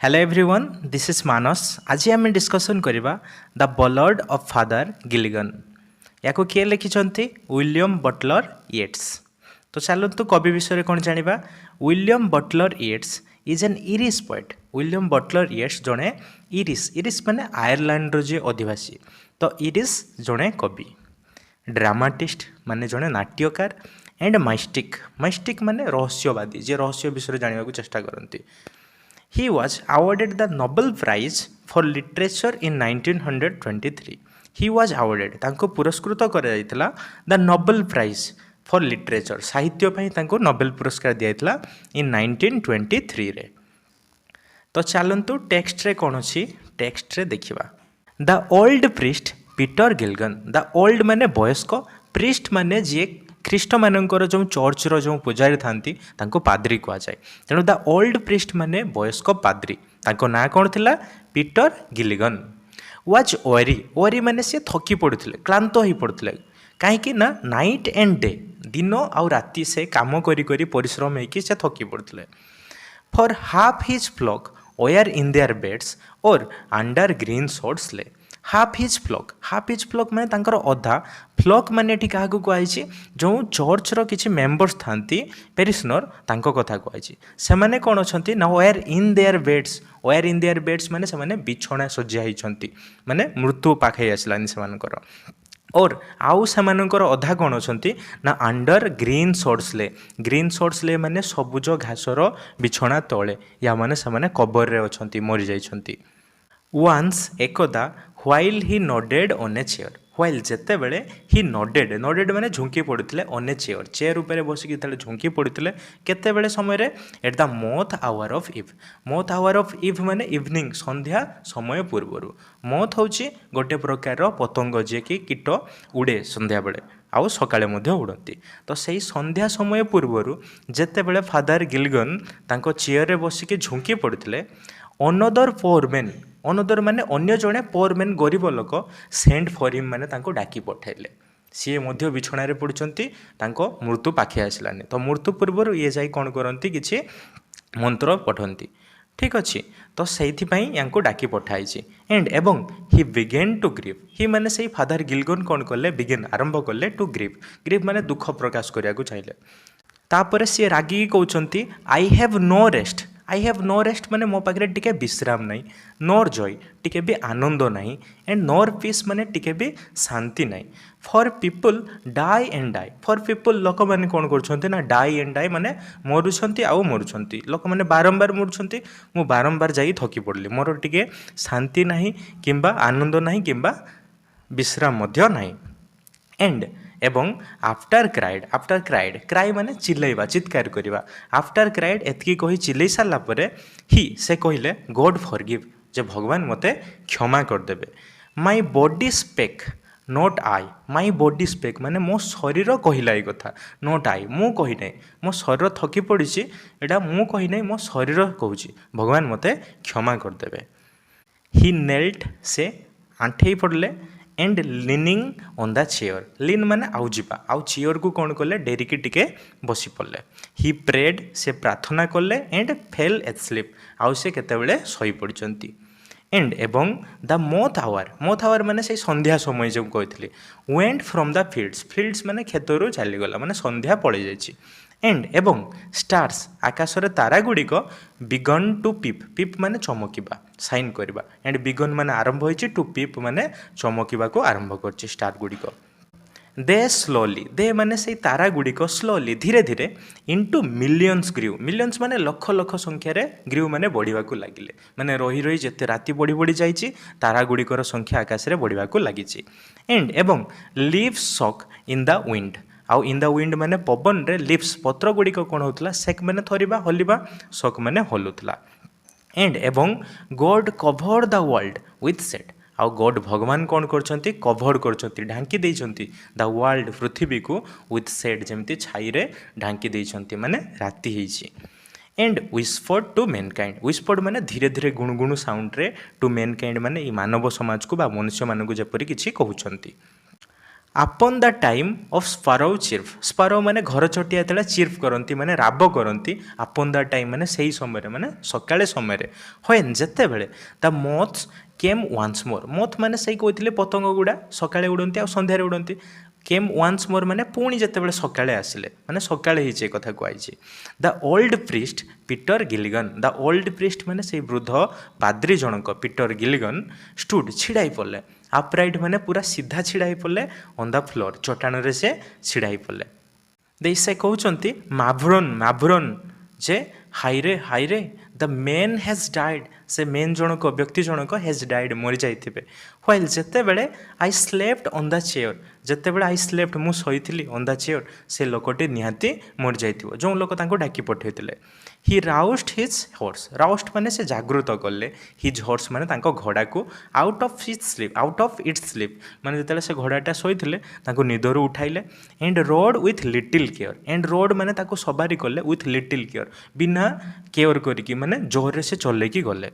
Hello everyone, this is Manos. आज आम discussion करवा the blood of father Gilligan. या किए लिखिंट विलियम बटलर येट्स। तो चलतु कवि विषय कौन जाना। William Butler Yeats is an Irish poet. William Butler Yeats जड़े इरिश माने आयरलैंड जे अधिवासी। तो इरिश जड़े कवि, ड्रामाटिस्ट माने जड़े नाट्यकार एंड माइस्टिक माने रहस्यवादी जे रहस्य विषय जानने को चेष्टा करती। He was awarded the Nobel Prize for Literature in 1923. He was awarded तांको पुरस्कृत करा जायतिला the Nobel Prize for literature साहित्य पई तांको नोबेल पुरस्कार दिया जायतिला इन 1923 रे। तो चलंतु टेक्स्ट रे कोन अछि, टेक्स्ट रे देखिबा। The old priest Peter Gilligan. The old माने वयस्क, प्रीस्ट माने जे ख्रीष्ट मानकर जो चर्चर जो पूजारी थांती तांको पाद्री कह जाए। तेणु द ओल्ड प्रीस्ट माने वयस्क पाद्री, तांको ना कौन थिला पीटर गिलिगन। वाज ओरी माने से थकी पड़ुथिले, क्लांत हो पड़ुथिले। कहीं ना नाइट एंड डे दिन आउ राति से काम करी करी परिश्रम होइकी से थकी पड़ुथिले। For half his flock were in their beds or under green shorts ले। हाफ हिज फ्लॉक माने तांकर अधा, फ्लॉक माने ठीक क्या कहुई जो चर्चर किसी मेम्बर्स थांती पेरिशनर तांको कथा कहुई। से माने कौन अच्छा ना वेयर इन देयर बेड्स माने से माने बिछଣା सज्जा होती माने मृत्यु पाखे आसलानी से और आउ सेमानकर अधा कौन अच्छा ना अंडर ग्रीन शॉर्ट्स ले माने सबुज घासर बिछଣା तले या माने से माने कबर रे अछंती मरि जाइछंती। वन्स एकदा while he nodded on a chair. While जेते बेले ही नोडेड माने झुंकी पड़ुथिले ऑन ए चेयर ऊपर बसिकी तले झुंकी पड़ुथिले केते बेले समय रे at the moth hour of इव माने इवनिंग संध्या समय पूर्वरु। मोथ होची गोटे प्रकार पतंग जे कि कीट उड़े संध्या बेले आउ सकाळे मध्ये उड़ती। तो सही संध्या समय पूर्वरु जेते बेले फादर गिलगन तांको चेयर रे बसिकी झुंकी पड़ुथिले अनदर माने अन्य जड़े पोर मैन गरीब लोक सेंड फॉर हिम माने तांको डाकी पठाइले। सी मध्य बिछणार पड़ुचंती तांको मृत्यु पाखे आसलानी। तो मृत्यु पूर्व ये जाई कौन करती किसी मंत्र पठंती। ठीक अच्छे। तो से यांको डाकी पठाई एंड एवं ही बिगेन टू ग्रीव। ही माने से फादर गिलगन कौन कले बिगेन आरंभ कले टू ग्रीव माने दुख प्रकाश करिया चाहिए। तापर सी रागी कहते आई हैव नो रेस्ट माने मो पाखे टिके विश्राम नहीं, नोर जॉय टिके भी आनंद नहीं एंड नोर पीस माने टिके भी शांति नहीं। For people die and die. For people लोक मैंने कौन कर ना डाई एंड डाई माने मरुंट आउ मरुंट लोक मैंने बारंबार मरुंट मु बारंबार जा थकी पड़ली मोर टिके शांति नहीं किंबा आनंद नहीं किंबा विश्राम मध्य नहीं। एंड एवं आफ्टर क्राइड क्राई माने चिल्लैबा चित्कार करवा। आफ्टर क्राइड एतकी कही चिल्लै सारा परे ही से कहले गॉड फॉरगिव जे भगवान मते क्षमा करदेबे। My body spake not I. My body spake माने मो शरीर कहला ये कथा, नॉट आई मु कही नहीं। मो शरीर थकी पड़ी एटा मु कही नहीं, मो शरीर कहूँ भगवान मते क्षमा करदेबे। ही नेल्ट से आंठे पड़ले and leaning on the chair. Lean माने आउ जीवा आउ चेयर को कौन कले डेरिकी टिके बसी पड़े। ही प्रेड से प्रार्थना कले एंड फेल एट स्लीप आउ से केतेबेले सोई पड़चंती। एंड एवं द मोथ आवर माने से संध्या समय जो कहते वेंट फ्रॉम द फील्ड्स माने खेतरू चलीगला माने संध्या पड़े जाइए। एंड एवं स्टार्स आकाशर तारा गुड़िक बिगन टू पीप माने चमकिबा साइन करबा एंड बिगन माने आरंभ होइछि टू पीप माने चमकिबा को आरंभ करछि स्टार गुड़िक। दे माने से तारा गुड़िक स्लोली धीरे धीरे इनटू मिलियंस मिलियंस माने लक्ष लक्ष संख्यार ग्रीव माने बढ़िबा को लागिले माने रही रही जेते राति बढ़ी जाइछि तारा गुड़िकर संख्या आकाश रे बढ़िबा को लागिछि। एंड एवं leaves shock in the wind आउ इन द विंड माने पवन रे लिप्स पत्र गुड़िक कौन होता सेक माने थरिबा हलिबा शॉक माने हलुतला। एंड एवं God cover the world with set आउ गॉड भगवान कौन करछंती कभर करछंती ढांकी देइछंती द वर्ल्ड पृथ्वी को विथ सेट जेमती छाई रे ढांकी देइछंती माने राति हेछि। And whispered to mankind. Whispered माने धीरे धीरे गुणुगुणु साउंड रे टू मैनकाइंड माने ई मानव समाज को बा मनुष्य मानक जेपरि किछि कहउछंती। Upon the time of sparrow chirp, sparrow ମାନେ ଘର ଚଟିଆ ଯେତେବେଳେ ଚିର୍ଫ କରନ୍ତି ମାନେ ରାବ କରନ୍ତି, ଆପନ୍ ଦ ଟାଇମ୍ ମାନେ ସେଇ ସମୟରେ ମାନେ ସକାଳେ ସମୟରେ, ହଏନ୍ ଯେତେବେଳେ ଦ ମୋଥ୍ସ କେମ୍ ୱାନ୍ସ ମୋର୍, ମୋଥ୍ ମାନେ ସେଇ କହିଥିଲେ ପତଙ୍ଗ ଗୁଡ଼ା ସକାଳେ ଉଡ଼ନ୍ତି ଆଉ ସନ୍ଧ୍ୟାରେ ଉଡ଼ନ୍ତି, କେମ୍ ୱାନ୍ସ ମୋର୍ ମାନେ ପୁଣି ଯେତେବେଳେ ସକାଳେ ଆସିଲେ ମାନେ ସକାଳେ ହେଇଛି ଏ କଥା କୁହାଯାଇଛି। The old priest Peter Gilligan, the old priest ମାନେ ସେଇ ବୃଦ୍ଧ ପାଦ୍ରୀ ଜଣକ ପିଟର ଗିଲିଗନ୍ ଷ୍ଟୁଡ୍ ଛିଡ଼ା ହେଇ ପଡ଼ିଲେ, ଆପରାଇଟ୍ ମାନେ ପୁରା ସିଧା ଛିଡ଼ା ହେଇ ପଡ଼ିଲେ, ଅନ୍ ଦ ଫ୍ଲୋର୍ ଚଟାଣରେ ସେ ଛିଡ଼ା ହେଇ ପଡ଼ିଲେ। ଦେଇ ସେ କହୁଛନ୍ତି ମାଭ୍ରୋନ୍ ଯେ ହାଇରେ ଦ ମେନ୍ ହେଜ୍ ଡାଏଡ୍, ସେ ମେନ୍ ଜଣକ ବ୍ୟକ୍ତି ଜଣକ ହେଜ୍ ଡାଏଡ୍ ମରିଯାଇଥିବେ। ହ୍ୱାଇଲ୍ ଯେତେବେଳେ I slept on the chair, ଯେତେବେଳେ ଆଇ ସ୍ଲେପ୍ଟ ମୁଁ ଶୋଇଥିଲି ଅନ୍ ଦ ଚେୟାର, ସେ ଲୋକଟି ନିହାତି ମରିଯାଇଥିବ ଯେଉଁ ଲୋକ ତାଙ୍କୁ ଡାକି ପଠାଇଥିଲେ। ହି ରାଉଷ୍ଟ ହିଜ୍ ହର୍ସ, ରାଉଷ୍ଟ ମାନେ ସେ ଜାଗୃତ କଲେ, ହିଜ୍ ହର୍ସ ମାନେ ତାଙ୍କ ଘୋଡ଼ାକୁ ଆଉଟ୍ ଅଫ୍ ଇଟ୍ସ ସ୍ଲିପ୍ ମାନେ ଯେତେବେଳେ ସେ ଘୋଡ଼ାଟା ଶୋଇଥିଲେ ତାଙ୍କୁ ନିଦରୁ ଉଠାଇଲେ। And rode with little care, and rode ମାନେ ତାକୁ ସବାରି କଲେ ୱିଥ୍ ଲିଟିଲ୍ କେୟାର, ବିନା କେୟାର କରିକି ମାନେ ଜୋରରେ ସେ ଚଲେଇକି ଗଲେ।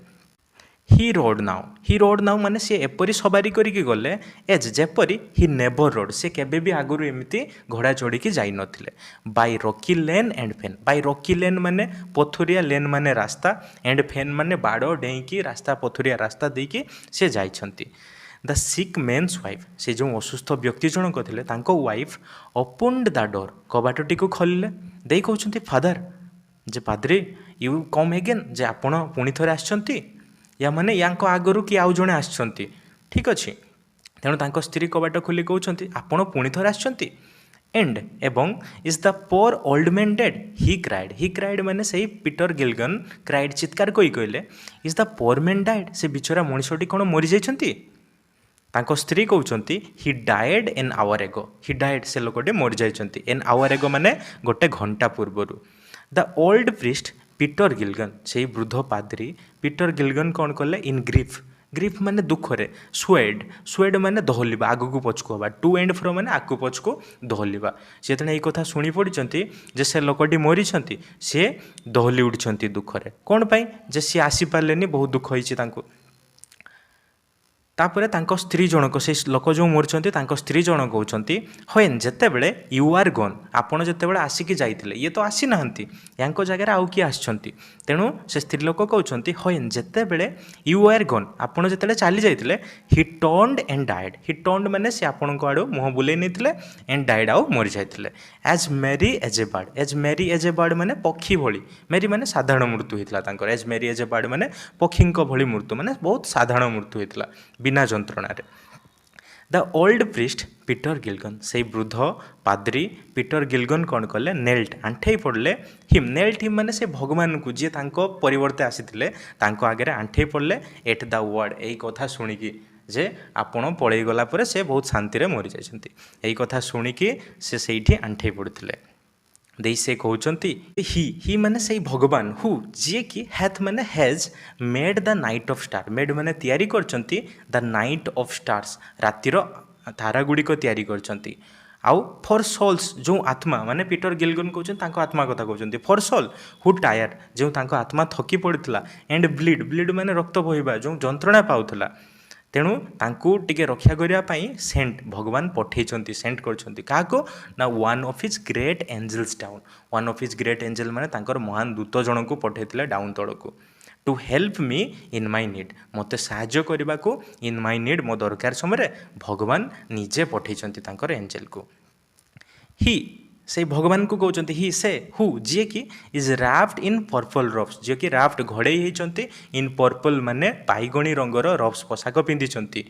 ହି ରୋଡ୍ ନାଉ ମାନେ ସିଏ ଏପରି ସବାରି କରିକି ଗଲେ ଏଜ୍ ଯେପରି ହି ନେଭର୍ ରୋଡ୍, ସେ କେବେ ବି ଆଗରୁ ଏମିତି ଘୋଡ଼ା ଚଢ଼ିକି ଯାଇନଥିଲେ। ବାଇ ରକି ଲେନ୍ ଏଣ୍ଡ ଫେନ୍, ବାଇ ରକି ଲେନ୍ ମାନେ ପଥୁରିଆ, ଲେନ୍ ମାନେ ରାସ୍ତା, ଏଣ୍ଡ ଫେନ୍ ମାନେ ବାଡ଼ ଡେଇଁକି ରାସ୍ତା ପଥୁରିଆ ରାସ୍ତା ଦେଇକି ସେ ଯାଇଛନ୍ତି। ଦ ସିକ୍ ମେନ୍ସ ୱାଇଫ୍, ସେ ଯେଉଁ ଅସୁସ୍ଥ ବ୍ୟକ୍ତି ଜଣକ ଥିଲେ ତାଙ୍କ ୱାଇଫ୍ ଓପନ୍ଡ ଦ ଡୋର୍, କବାଟଟିକୁ ଖୋଲିଲେ। ଦେଇ କହୁଛନ୍ତି ଫାଦର, ଯେ ପାଦ୍ରୀ ୟୁ କମ୍ ଏଗେନ୍, ଯେ ଆପଣ ପୁଣି ଥରେ ଆସିଛନ୍ତି, ୟା ମାନେ ୟାଙ୍କ ଆଗରୁ କିଏ ଆଉ ଜଣେ ଆସିଛନ୍ତି, ଠିକ୍ ଅଛି। ତେଣୁ ତାଙ୍କ ସ୍ତ୍ରୀ କବାଟ ଖୋଲି କହୁଛନ୍ତି ଆପଣ ପୁଣି ଥରେ ଆସିଛନ୍ତି। ଏବଂ is the poor old man dead, he cried ମାନେ ସେଇ ପିଟର ଗିଲଗନ୍ କ୍ରାଏଡ୍ ଚିତ୍କାର କରି କହିଲେ is the poor man died, ସେ ବିଚରା ମଣିଷଟି କ'ଣ ମରିଯାଇଛନ୍ତି? ତାଙ୍କ ସ୍ତ୍ରୀ କହୁଛନ୍ତି he died an hour ago, he died ସେ ଲୋକଟି ମରିଯାଇଛନ୍ତି, ଏନ୍ ଆୱାର ଏଗୋ ମାନେ ଗୋଟେ ଘଣ୍ଟା ପୂର୍ବରୁ। ଦ ଓଲ୍ଡ ପ୍ରିଷ୍ଟ ପିଟର ଗିଲଗନ୍, ସେଇ ବୃଦ୍ଧ ପାଦ୍ରୀ ପିଟର ଗିଲଗନ୍ କ'ଣ କଲେ ଇନ୍ ଗ୍ରିଫ୍ ମାନେ ଦୁଃଖରେ, ସୁଏଡ୍ ମାନେ ଦୋହଲିବା, ଆଗକୁ ପଛକୁ ହେବା, ଟୁ ଏଣ୍ଡ ଫ୍ରୋ ମାନେ ଆଗକୁ ପଛକୁ ଦୋହଲିବା। ସେ ଯେତେବେଳେ ଏଇ କଥା ଶୁଣି ପଡ଼ିଛନ୍ତି ଯେ ସେ ଲୋକଟି ମରିଛନ୍ତି, ସିଏ ଦୋହଲି ଉଠିଛନ୍ତି ଦୁଃଖରେ। କ'ଣ ପାଇଁ? ଯେ ସିଏ ଆସିପାରିଲେନି, ବହୁତ ଦୁଃଖ ହେଇଛି ତାଙ୍କୁ। ତାପରେ ତାଙ୍କ ସ୍ତ୍ରୀ ଜଣକ, ସେ ଲୋକ ଯେଉଁ ମରିଛନ୍ତି ତାଙ୍କ ସ୍ତ୍ରୀ ଜଣକ କହୁଛନ୍ତି ହଏନ୍ ଯେତେବେଳେ ୟୁ ଆର୍ ଗନ୍, ଆପଣ ଯେତେବେଳେ ଆସିକି ଯାଇଥିଲେ, ଇଏ ତ ଆସିନାହାନ୍ତି, ୟାଙ୍କ ଜାଗାରେ ଆଉ କିଏ ଆସିଛନ୍ତି। ତେଣୁ ସେ ସ୍ତ୍ରୀ ଲୋକ କହୁଛନ୍ତି ହଏନ୍ ଯେତେବେଳେ ୟୁ ଆର୍ ଗନ୍, ଆପଣ ଯେତେବେଳେ ଚାଲି ଯାଇଥିଲେ, ହି ଟର୍ଣ୍ଣଡ ଏଣ୍ଡ ଡାଏଡ୍, ହି ଟର୍ଣ୍ଣଡ ମାନେ ସେ ଆପଣଙ୍କ ଆଡ଼ୁ ମୁହଁ ବୁଲେଇ ନେଇଥିଲେ, ଏଣ୍ଡ ଡାଏଡ୍ ଆଉ ମରିଯାଇଥିଲେ। ଆଜ୍ ମେରି ଏଜ୍ ଏ ବାର୍ଡ଼ ମାନେ ପକ୍ଷୀ ଭଳି, ମେରି ମାନେ ସାଧାରଣ ମୃତ୍ୟୁ ହୋଇଥିଲା ତାଙ୍କର, ଆଜ୍ ମେରି ଏଜ୍ ଏ ବାର୍ଡ଼ ମାନେ ପକ୍ଷୀଙ୍କ ଭଳି ମୃତ୍ୟୁ, ମାନେ ବହୁତ ସାଧାରଣ ମୃତ୍ୟୁ ହୋଇଥିଲା ବିନା ଯନ୍ତ୍ରଣାରେ। ଦ ଓଲ୍ଡ ପ୍ରିଷ୍ଟ ପିଟର ଗିଲଗନ୍, ସେଇ ବୃଦ୍ଧ ପାଦ୍ରୀ ପିଟର ଗିଲଗନ୍ କ'ଣ କଲେ, ନେଲ୍ଟ ଆଣ୍ଠେଇ ପଡ଼ିଲେ, ନେଲ୍ଟ ହିମ୍ ମାନେ ସେ ଭଗବାନଙ୍କୁ ଯିଏ ତାଙ୍କ ପରିବର୍ତ୍ତେ ଆସିଥିଲେ ତାଙ୍କ ଆଗରେ ଆଣ୍ଠେଇ ପଡ଼ିଲେ। ଏଟ୍ ଦ ୱାର୍ଡ଼, ଏଇ କଥା ଶୁଣିକି ଯେ ଆପଣ ପଳେଇ ଗଲା ପରେ ସେ ବହୁତ ଶାନ୍ତିରେ ମରିଯାଇଛନ୍ତି, ଏଇ କଥା ଶୁଣିକି ସେ ସେଇଠି ଆଣ୍ଠେଇ ପଡ଼ିଥିଲେ। ଦେଇ ସେ କହୁଛନ୍ତି ହି ମାନେ ସେଇ ଭଗବାନ, ଯିଏକି ହ୍ୟାଥ୍ ମାନେ has made the night of star, made ମାନେ ତିଆରି କରିଛନ୍ତି ଦ ନାଇଟ୍ ଅଫ୍ ଷ୍ଟାର୍ସ, ରାତିର ତାରାଗୁଡ଼ିକ ତିଆରି କରିଛନ୍ତି। ଆଉ ଫର୍ ସୋଲ୍ସ, ଯେଉଁ ଆତ୍ମା ମାନେ ପିଟର ଗିଲଗନ୍ କହୁଛନ୍ତି ତାଙ୍କ ଆତ୍ମା କଥା କହୁଛନ୍ତି, ଫର୍ ସୋଲ୍ ହୁ ଟାୟାର, ଯେଉଁ ତାଙ୍କ ଆତ୍ମା ଥକି ପଡ଼ିଥିଲା, ଏଣ୍ଡ ବ୍ଲିଡ୍ ମାନେ ରକ୍ତ ବୋହିବା, ଯେଉଁ ଯନ୍ତ୍ରଣା ପାଉଥିଲା, ତେଣୁ ତାଙ୍କୁ ଟିକେ ରକ୍ଷା କରିବା ପାଇଁ ସେଣ୍ଟ ଭଗବାନ ପଠେଇଛନ୍ତି, ସେଣ୍ଟ କରିଛନ୍ତି କାହାକୁ ନା one of his great Angeles down, one of his great angel ମାନେ ତାଙ୍କର ମହାନ ଦୂତ ଜଣଙ୍କୁ ପଠେଇଥିଲେ ଡାଉନ୍ ତଳକୁ। ଟୁ ହେଲ୍ପ ମି ଇନ୍ ମାଇ ନିଡ଼୍, ମୋତେ ସାହାଯ୍ୟ କରିବାକୁ ଇନ୍ ମାଇ ନିଡ଼୍, ମୋ ଦରକାର ସମୟରେ ଭଗବାନ ନିଜେ ପଠେଇଛନ୍ତି ତାଙ୍କର ଏଞ୍ଜେଲକୁ। ହି ସେଇ ଭଗବାନଙ୍କୁ କହୁଛନ୍ତି ସେ ଯିଏକି ଇଜ୍ ରାଫ୍ଟ ଇନ୍ ପର୍ପଲ୍ ରବ୍ସ, ଯିଏକି ରାଫ୍ଟ ଘୋଡ଼େଇ ହେଇଛନ୍ତି, ଇନ୍ ପର୍ପଲ୍ ମାନେ ବାଇଗଣୀ ରଙ୍ଗର ରବ୍ସ ପୋଷାକ ପିନ୍ଧିଛନ୍ତି,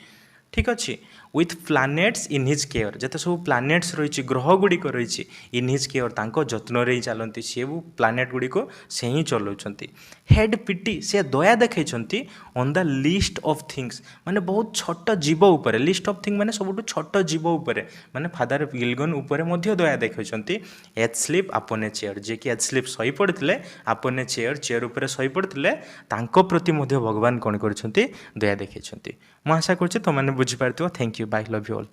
ଠିକ୍ ଅଛି। With planets in his care, ଯେତେ ସବୁ ପ୍ଲାନେଟ୍ସ ରହିଛି, ଗ୍ରହ ଗୁଡ଼ିକ ରହିଛି, ଇନ୍ ହିଜ୍ କେୟାର ତାଙ୍କ ଯତ୍ନରେ ହିଁ ଚାଲନ୍ତି, ସବୁ ପ୍ଲାନେଟ୍ ଗୁଡ଼ିକ ସେ ହିଁ ଚଲାଉଛନ୍ତି। ହେଡ୍ ପିଟି, ସେ ଦୟା ଦେଖାଇଛନ୍ତି on the list of things, ମାନେ ବହୁତ ଛୋଟ ଜୀବ ଉପରେ, ଲିଷ୍ଟ ଅଫ୍ ଥିଙ୍ଗ ମାନେ ସବୁଠୁ ଛୋଟ ଜୀବ ଉପରେ, ମାନେ ଫାଦର ଗିଲଗନ୍ ଉପରେ ମଧ୍ୟ ଦୟା ଦେଖାଇଛନ୍ତି। ଏଜ୍ ସ୍ଲିପ୍ ଆପନ୍ ଏ ଚେୟାର, ଯିଏକି ଏଜ୍ ସ୍ଲିପ୍ ଶୋଇପଡ଼ିଥିଲେ ଆପନ୍ ଏ ଚେୟାର ଉପରେ ଶୋଇପଡ଼ିଥିଲେ, ତାଙ୍କ ପ୍ରତି ମଧ୍ୟ ଭଗବାନ କ'ଣ କରିଛନ୍ତି, ଦୟା ଦେଖାଇଛନ୍ତି। ମୁଁ ଆଶା କରୁଛି ତୁମମାନେ ବୁଝିପାରିଥିବ। Thank you, bye, love you all.